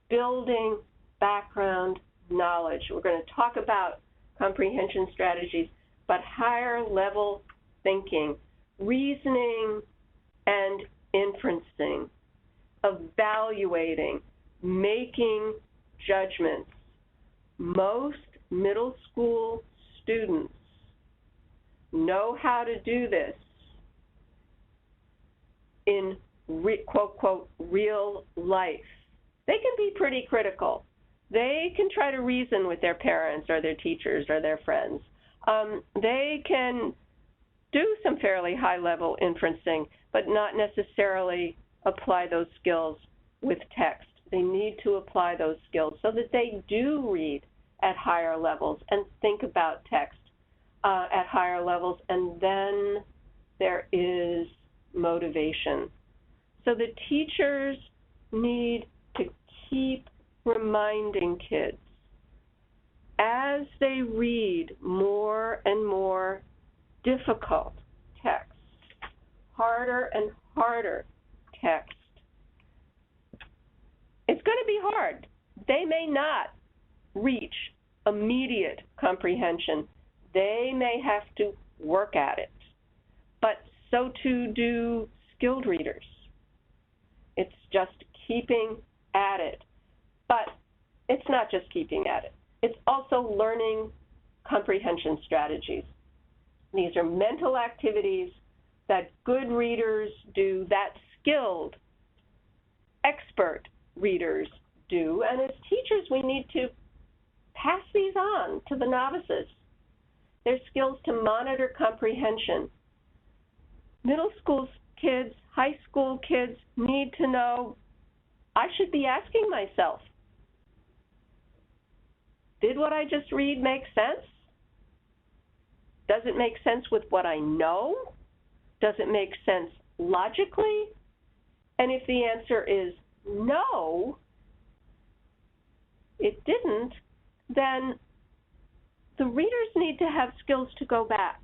building background knowledge. We're going to talk about comprehension strategies, but higher level thinking, reasoning and inferencing, evaluating, making judgments. Most middle school students know how to do this in quote, quote, real life. They can be pretty critical. They can try to reason with their parents or their teachers or their friends. They can do some fairly high-level inferencing, but not necessarily apply those skills with text. They need to apply those skills so that they do read at higher levels and think about text at higher levels, and then there is motivation. So the teachers need to keep reminding kids as they read more and more difficult text, harder and harder text. It's going to be hard. They may not reach immediate comprehension. They may have to work at it, but so too do skilled readers. It's just keeping at it. But it's not just keeping at it. It's also learning comprehension strategies. These are mental activities that good readers do, that skilled, expert readers do, and as teachers we need to pass these on to the novices. They're skills to monitor comprehension. Middle school kids, high school kids need to know, I should be asking myself, did what I just read make sense? Does it make sense with what I know? Does it make sense logically? And if the answer is no, it didn't, then the readers need to have skills to go back.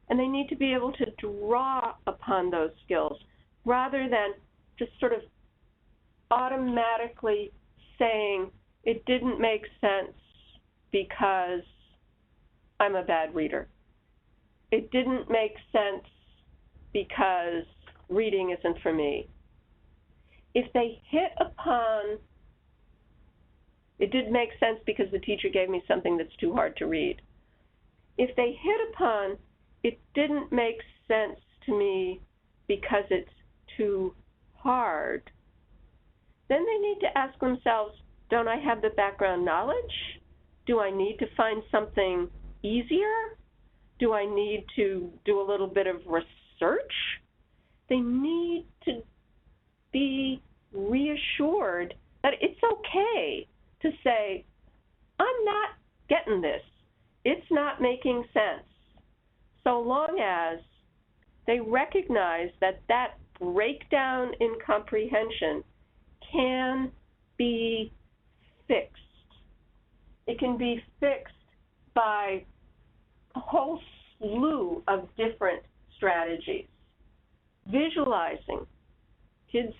And they need to be able to draw upon those skills rather than just sort of automatically saying it didn't make sense because I'm a bad reader. It didn't make sense because reading isn't for me. If they hit upon, it didn't make sense because the teacher gave me something that's too hard to read. If they hit upon, it didn't make sense to me because it's too hard, then they need to ask themselves, don't I have the background knowledge? Do I need to find something easier? Do I need to do a little bit of research? They need to be reassured that it's okay to say, I'm not getting this. It's not making sense. So long as they recognize that that breakdown in comprehension can be fixed. It can be fixed by a whole slew of different strategies. Visualizing. Kids,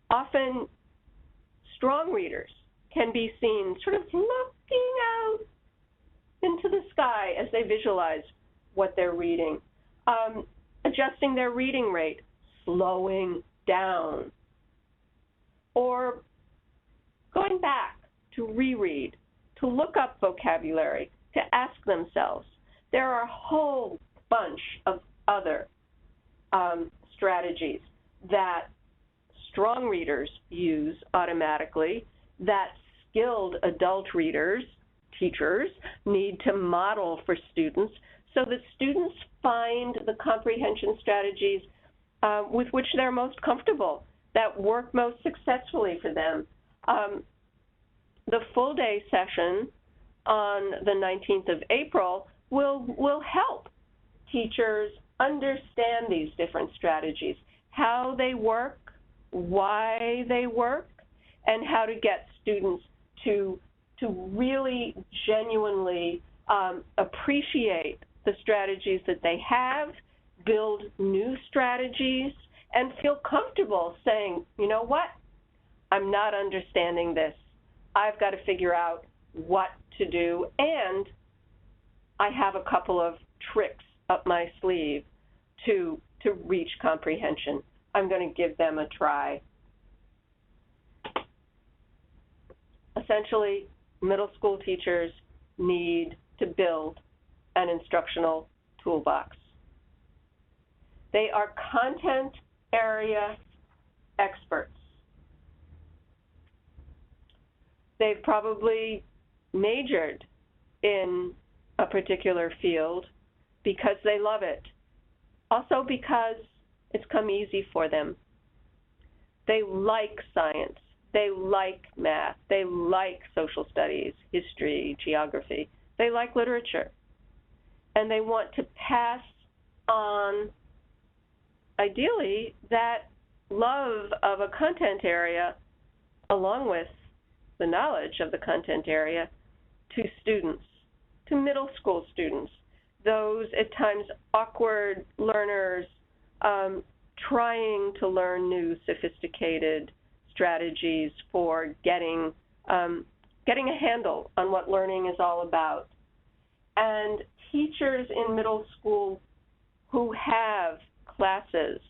often strong readers can be seen sort of looking out into the sky as they visualize what they're reading. Adjusting their reading rate, slowing down, or going going back to reread, to look up vocabulary, to ask themselves. There are a whole bunch of other strategies that strong readers use automatically that skilled adult readers, teachers, need to model for students so that students find the comprehension strategies with which they're most comfortable, that work most successfully for them. The full day session on the 19th of April will help teachers understand these different strategies, how they work, why they work, and how to get students to really genuinely appreciate the strategies that they have, build new strategies, and feel comfortable saying, you know what, I'm not understanding this. I've got to figure out what to do, and I have a couple of tricks up my sleeve to reach comprehension. I'm going to give them a try. Essentially, middle school teachers need to build an instructional toolbox. They are content area experts. They've probably majored in a particular field because they love it. Also because it's come easy for them. They like science. They like math. They like social studies, history, geography. They like literature. And they want to pass on, ideally, that love of a content area along with the knowledge of the content area to students, to middle school students, those at times awkward learners trying to learn new sophisticated strategies for getting a handle on what learning is all about. And teachers in middle school who have classes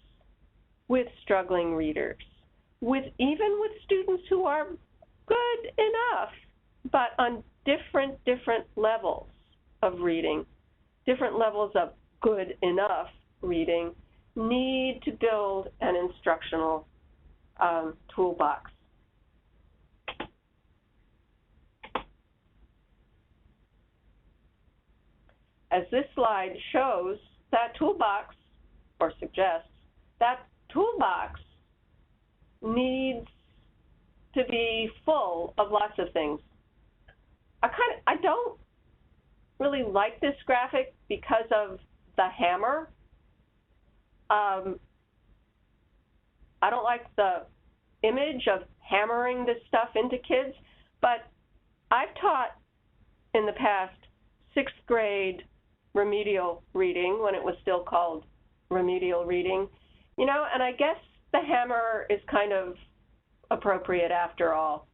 with struggling readers, even with students who are good enough, but on different levels of reading, different levels of good enough reading, need to build an instructional toolbox. As this slide shows, that toolbox, or suggests, that toolbox needs to be full of lots of things. I don't really like this graphic because of the hammer. I don't like the image of hammering this stuff into kids, but I've taught in the past 6th grade remedial reading when it was still called remedial reading, and I guess the hammer is kind of appropriate after all.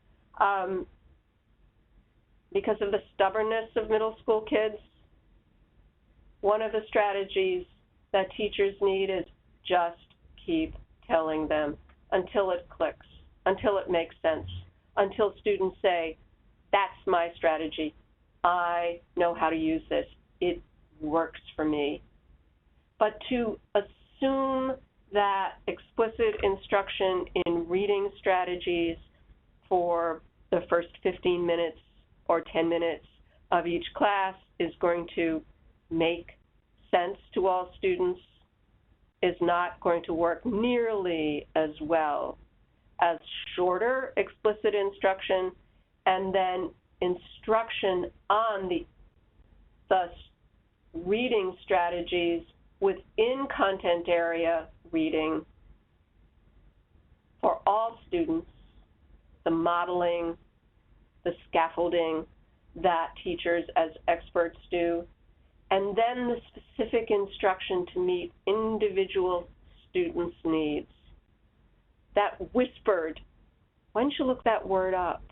Because of the stubbornness of middle school kids, one of the strategies that teachers need is just keep telling them until it clicks, until it makes sense, until students say, that's my strategy. I know how to use this. It works for me. But to assume that explicit instruction in reading strategies for the first 15 minutes or 10 minutes of each class is going to make sense to all students is not going to work nearly as well as shorter explicit instruction and then instruction on the reading strategies within content area reading for all students, the modeling, the scaffolding that teachers as experts do, and then the specific instruction to meet individual students' needs. That whispered, why don't you look that word up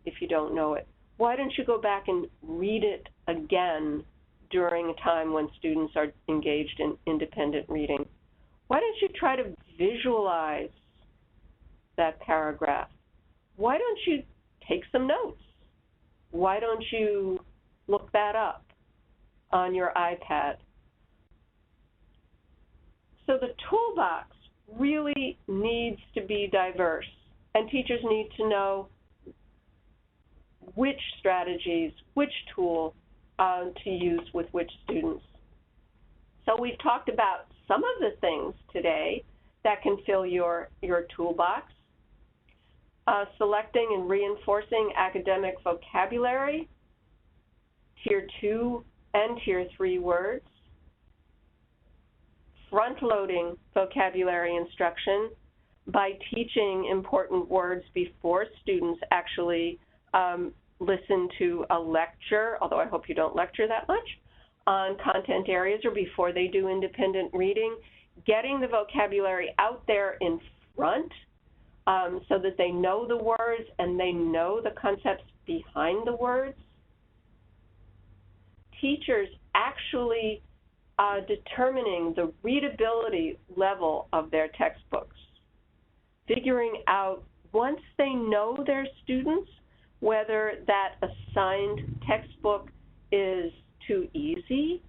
if you don't know it? Why don't you go back and read it again during a time when students are engaged in independent reading? Why don't you try to visualize that paragraph? Why don't you take some notes. Why don't you look that up on your iPad? So the toolbox really needs to be diverse, and teachers need to know which strategies, which tool to use with which students. So we've talked about some of the things today that can fill your toolbox. Selecting and reinforcing academic vocabulary, Tier 2 and Tier 3 words. Front-loading vocabulary instruction by teaching important words before students actually listen to a lecture, although I hope you don't lecture that much, on content areas or before they do independent reading. Getting the vocabulary out there in front so that they know the words and they know the concepts behind the words. Teachers actually determining the readability level of their textbooks, figuring out once they know their students whether that assigned textbook is too easy,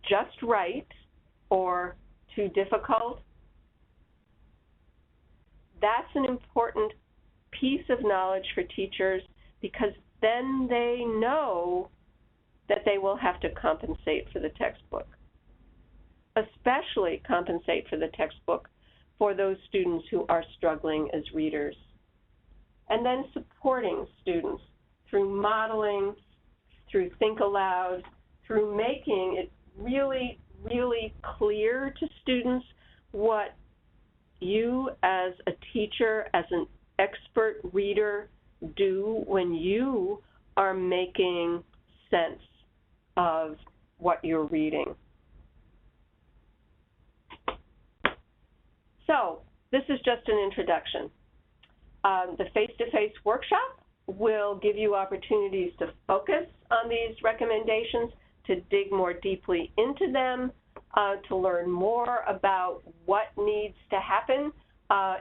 just right, or too difficult. That's an important piece of knowledge for teachers because then they know that they will have to compensate for the textbook, especially compensate for the textbook for those students who are struggling as readers. And then supporting students through modeling, through Think Aloud, through making it really, really clear to students what you as a teacher, as an expert reader, do when you are making sense of what you're reading. So this is just an introduction. The face-to-face workshop will give you opportunities to focus on these recommendations, to dig more deeply into them, to learn more about what needs to happen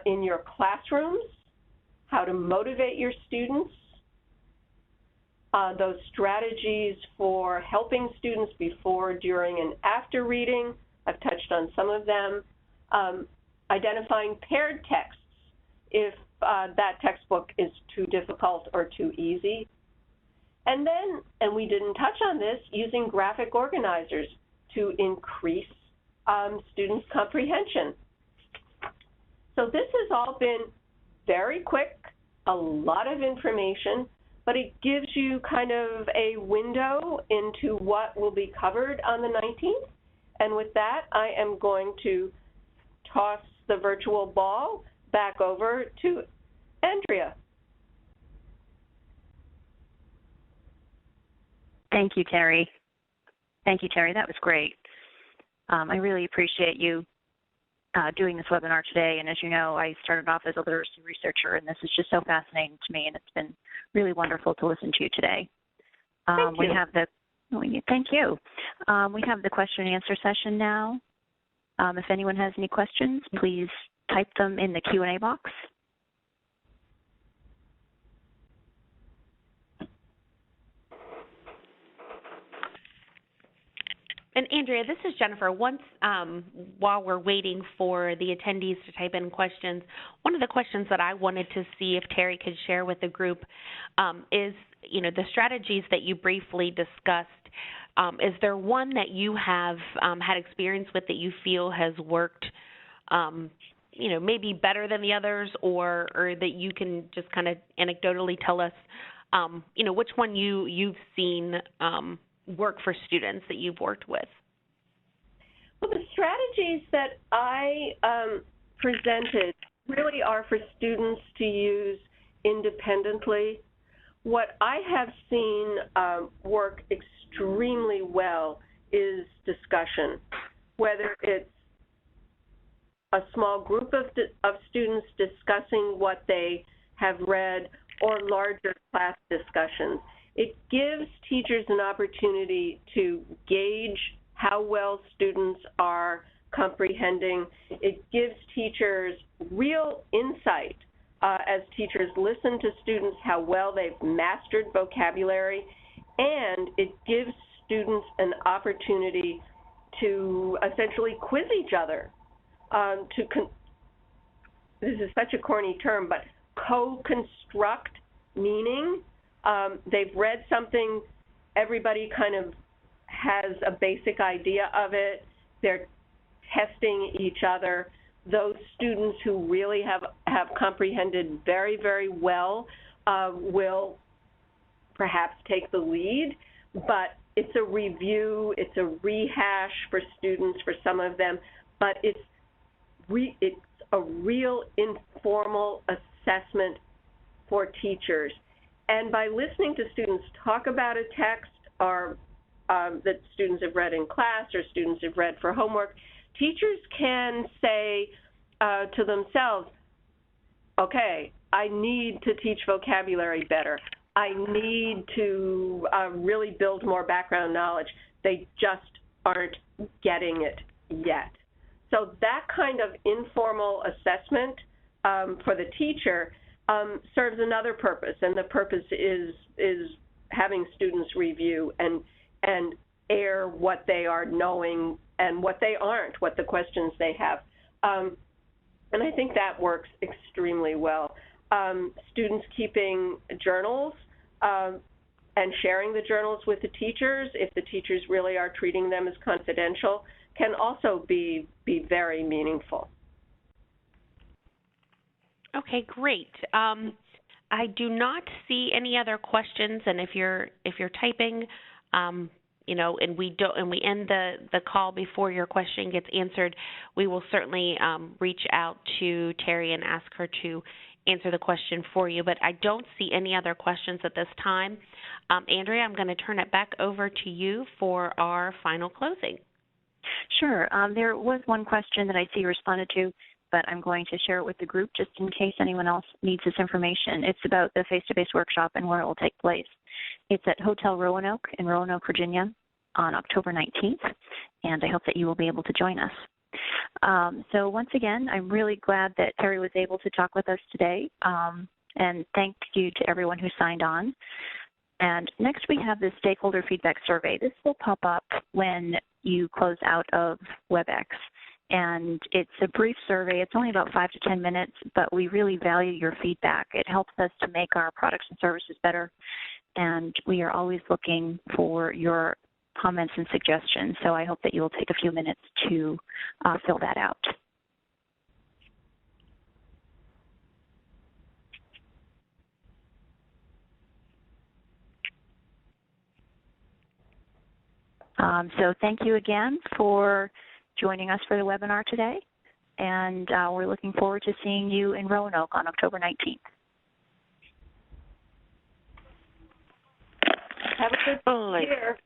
in your classrooms, how to motivate your students, those strategies for helping students before, during, and after reading. I've touched on some of them. Identifying paired texts if that textbook is too difficult or too easy. And then, and we didn't touch on this, using graphic organizers to increase students' comprehension. So this has all been very quick, a lot of information, but it gives you kind of a window into what will be covered on the 19th. And with that, I am going to toss the virtual ball back over to Andrea. Thank you, Terry. Thank you, Terry. That was great. I really appreciate you doing this webinar today. And as you know, I started off as a literacy researcher, and this is just so fascinating to me, and it's been really wonderful to listen to you today. Thank you. Thank you. We have the question and answer session now. If anyone has any questions, please type them in the Q&A box. And Andrea, this is Jennifer. Once, while we're waiting for the attendees to type in questions, one of the questions that I wanted to see if Terry could share with the group is, the strategies that you briefly discussed. Is there one that you have had experience with that you feel has worked, maybe better than the others, or that you can just kind of anecdotally tell us, which one you've seen work for students that you've worked with? Well, the strategies that I presented really are for students to use independently. What I have seen work extremely well is discussion, whether it's a small group of students discussing what they have read or larger class discussions. It gives teachers an opportunity to gauge how well students are comprehending. It gives teachers real insight as teachers listen to students how well they've mastered vocabulary, and it gives students an opportunity to essentially quiz each other, this is such a corny term, but co-construct meaning. They've read something, everybody kind of has a basic idea of it. They're testing each other. Those students who really have comprehended very, very well will perhaps take the lead, but it's a review, it's a rehash for students, for some of them, but it's a real informal assessment for teachers. And by listening to students talk about a text or that students have read in class or students have read for homework, teachers can say to themselves, okay, I need to teach vocabulary better. I need to really build more background knowledge. They just aren't getting it yet. So that kind of informal assessment for the teacher serves another purpose, and the purpose is having students review and air what they are knowing and what they aren't, what the questions they have. And I think that works extremely well. Students keeping journals and sharing the journals with the teachers, if the teachers really are treating them as confidential, can also be very meaningful. Okay, great. I do not see any other questions, and if you're typing, you know, and we end the call before your question gets answered, we will certainly reach out to Terry and ask her to answer the question for you. But I don't see any other questions at this time. Andrea, I'm going to turn it back over to you for our final closing. Sure. There was one question that I see you responded to, but I'm going to share it with the group just in case anyone else needs this information. It's about the face-to-face workshop and where it will take place. It's at Hotel Roanoke in Roanoke, Virginia on October 19th, and I hope that you will be able to join us. So once again, I'm really glad that Terry was able to talk with us today, and thank you to everyone who signed on. And next we have the stakeholder feedback survey. This will pop up when you close out of WebEx. And it's a brief survey. It's only about 5 to 10 minutes, but we really value your feedback. It helps us to make our products and services better, and we are always looking for your comments and suggestions. So I hope that you will take a few minutes to fill that out. So thank you again for joining us for the webinar today, and we're looking forward to seeing you in Roanoke on October 19th. Have a good year.